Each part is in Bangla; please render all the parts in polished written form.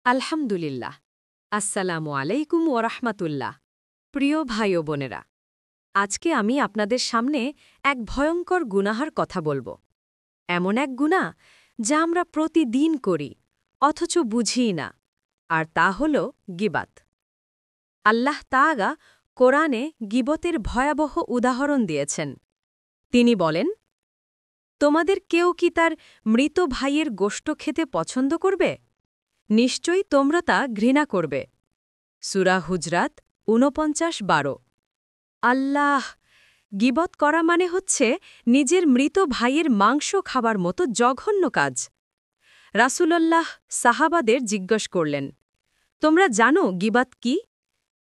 আলহামদুলিল্লাহ। আসসালামু আলাইকুম ওরহমাতুল্লাহ। প্রিয় ভাই ও বোনেরা, আজকে আমি আপনাদের সামনে এক ভয়ঙ্কর গুনাহার কথা বলবো। এমন এক গুনাহ যা আমরা প্রতিদিন করি, অথচ বুঝিই না, আর তা হল গিবাত। আল্লাহ তাআলা কোরআনে গিবতের ভয়াবহ উদাহরণ দিয়েছেন। তিনি বলেন, তোমাদের কেউ কি তার মৃত ভাইয়ের গোশত খেতে পছন্দ করবে? নিশ্চয়ই তোমরা তা ঘৃণা করবে। সূরা হুজরাত ৪৯-১২। আল্লাহ! গিবত করা মানে হচ্ছে নিজের মৃত ভাইয়ের মাংস খাবার মতো জঘন্য কাজ। রাসূলুল্লাহ সাহাবাদের জিজ্ঞেস করলেন, তোমরা জানো গিবত কি?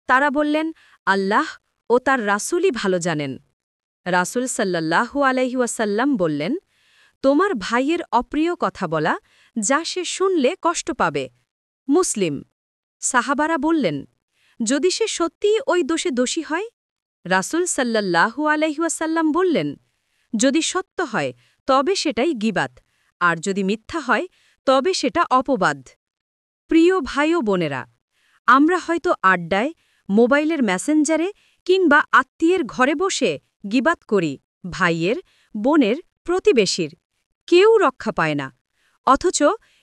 তারা বললেন, আল্লাহ ও তার রাসূলই ভালো জানেন। রাসূল সাল্লাল্লাহু আলাইহি ওয়াসাল্লাম বললেন, তোমার ভাইয়ের অপ্রিয় কথা বলা, যা সে শুনলে কষ্ট পাবে। মুসলিম। সাহাবারা বললেন, যদি সে সত্যিই ওই দোষে দোষী হয়? রাসূল সাল্লাল্লাহু আলাইহি ওয়াসাল্লাম বললেন, যদি সত্য হয় তবে সেটাই গিবাত, আর যদি মিথ্যা হয় তবে সেটা অপবাদ। প্রিয় ভাই ও বোনেরা, আমরা হয়তো আড্ডায়, মোবাইলের মেসেঞ্জারে কিংবা আত্মীয়ের ঘরে বসে গিবাত করি, ভাইয়ের, বোনের, প্রতিবেশীর। কেউ রক্ষা পায় না। অথচ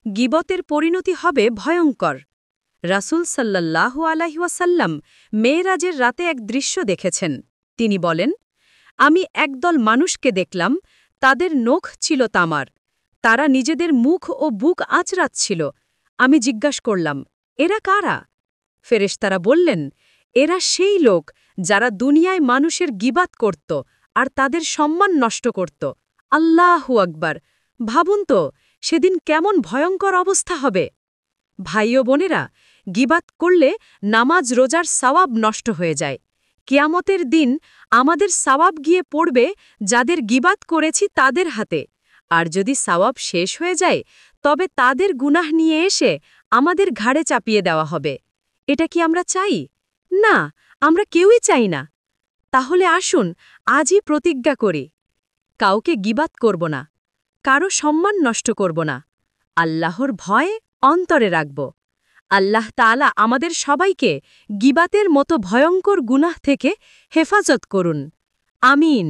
গিবতের পরিণতি হবে ভয়ঙ্কর। রাসূল সাল্লাল্লাহু আলাইহি ওয়াসাল্লাম মেরাজের রাতে এক দৃশ্য দেখেছেন। তিনি বলেন, আমি একদল মানুষকে দেখলাম, তাদের নখ ছিল তামার। তারা নিজেদের মুখ ও বুক আঁচড়াচ্ছিল। আমি জিজ্ঞাসা করলাম, এরা কারা? ফেরেশতারা বললেন, এরা সেই লোক যারা দুনিয়ায় মানুষের গিবাত করত আর তাদের সম্মান নষ্ট করত। আল্লাহু আকবার! ভাবুন তো, সেদিন কেমন ভয়ঙ্কর অবস্থা হবে। ভাই ও বোনেরা, গিবাত করলে নামাজ রোজার সওয়াব নষ্ট হয়ে যায়। কিয়ামতের দিন আমাদের সওয়াব গিয়ে পড়বে যাদের গিবাত করেছি তাদের হাতে। আর যদি সওয়াব শেষ হয়ে যায়, তবে তাদের গুনাহ নিয়ে এসে আমাদের ঘাড়ে চাপিয়ে দেওয়া হবে। এটা কি আমরা চাই? না, আমরা কেউই চাই না। তাহলে আসুন আজই প্রতিজ্ঞা করি, কাউকে গিবাত করব না, কারো সম্মান নষ্ট করব না, আল্লাহর ভয় অন্তরে রাখব। আল্লাহ তাআলা আমাদের সবাইকে গিবাতের মতো ভয়ঙ্কর গুনাহ থেকে হেফাজত করুন। আমিন।